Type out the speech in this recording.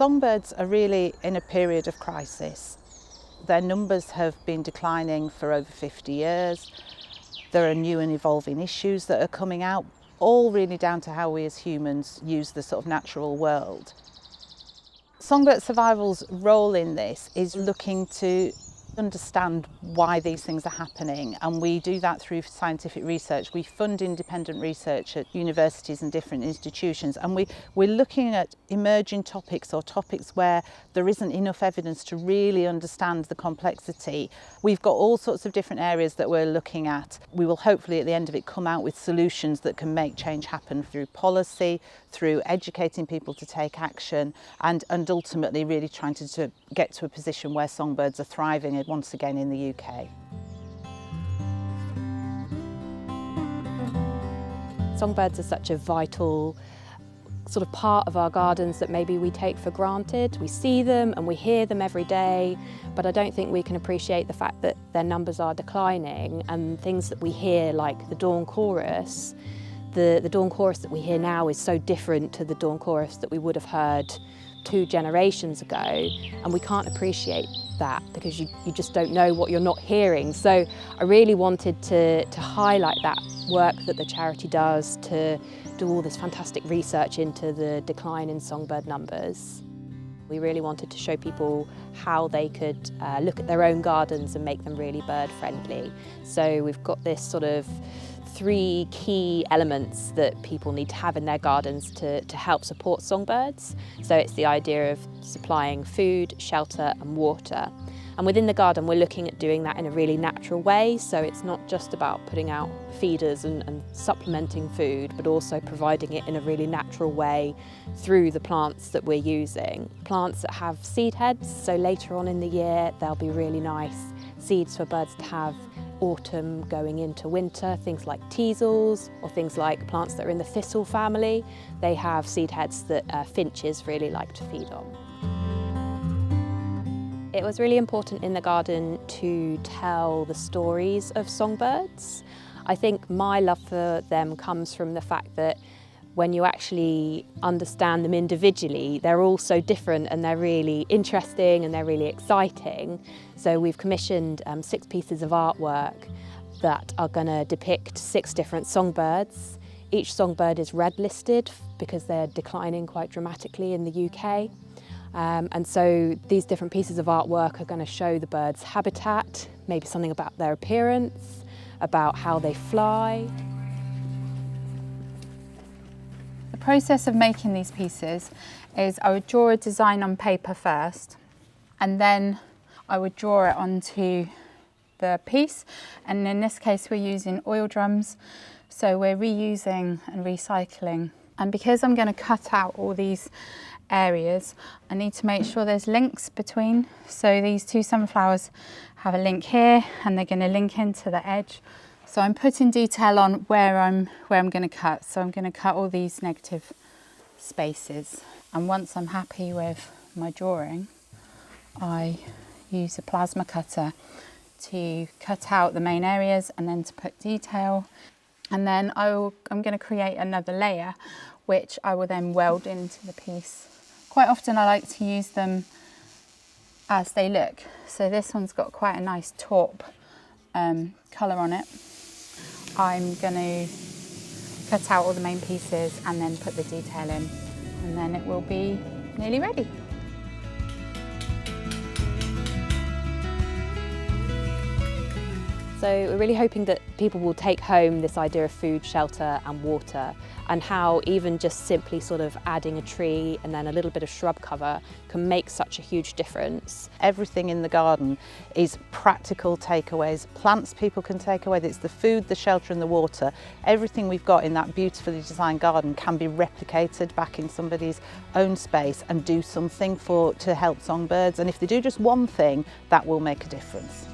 Songbirds are really in a period of crisis. Their numbers have been declining for over 50 years. There are new and evolving issues that are coming out, all really down to how we as humans use the sort of natural world. Songbird Survival's role in this is looking to understand why these things are happening, and we do that through scientific research. We fund independent research at universities and different institutions, and we're looking at emerging topics or topics where there isn't enough evidence to really understand the complexity. We've got all sorts of different areas that we're looking at. We will hopefully at the end of it come out with solutions that can make change happen through policy, through educating people to take action, and ultimately really trying to get to a position where songbirds are thriving once again in the UK. Songbirds are such a vital sort of part of our gardens that maybe we take for granted. We see them and we hear them every day, but I don't think we can appreciate the fact that their numbers are declining, and things that we hear like the dawn chorus. The dawn chorus that we hear now is so different to the dawn chorus that we would have heard 2 generations ago, and we can't appreciate that because you just don't know what you're not hearing. So I really wanted to highlight that work that the charity does to do all this fantastic research into the decline in songbird numbers. We really wanted to show people how they could look at their own gardens and make them really bird friendly. So we've got this sort of 3 key elements that people need to have in their gardens to help support songbirds. So it's the idea of supplying food, shelter and water. And within the garden we're looking at doing that in a really natural way, so it's not just about putting out feeders and supplementing food, but also providing it in a really natural way through the plants that we're using. Plants that have seed heads, so later on in the year they'll be really nice seeds for birds to have autumn going into winter, things like teasels or things like plants that are in the thistle family. They have seed heads that finches really like to feed on. It was really important in the garden to tell the stories of songbirds. I think my love for them comes from the fact that when you actually understand them individually, they're all so different and they're really interesting and they're really exciting. So we've commissioned 6 pieces of artwork that are going to depict 6 different songbirds. Each songbird is red listed because they're declining quite dramatically in the UK. And so these different pieces of artwork are going to show the bird's habitat, maybe something about their appearance, about how they fly. The process of making these pieces is I would draw a design on paper first, and then I would draw it onto the piece. And in this case we're using oil drums, so we're reusing and recycling. And because I'm going to cut out all these areas, I need to make sure there's links between. So these 2 sunflowers have a link here and they're going to link into the edge. So I'm putting detail on where I'm going to cut. So I'm going to cut all these negative spaces. And once I'm happy with my drawing, I use a plasma cutter to cut out the main areas and then to put detail. And then I'm going to create another layer, which I will then weld into the piece. Quite often I like to use them as they look. So this one's got quite a nice taupe colour on it. I'm going to cut out all the main pieces and then put the detail in, and then it will be nearly ready. So we're really hoping that people will take home this idea of food, shelter and water, and how even just simply sort of adding a tree and then a little bit of shrub cover can make such a huge difference. Everything in the garden is practical takeaways, plants people can take away. It's the food, the shelter and the water. Everything we've got in that beautifully designed garden can be replicated back in somebody's own space and do something to help songbirds. And if they do just one thing, that will make a difference.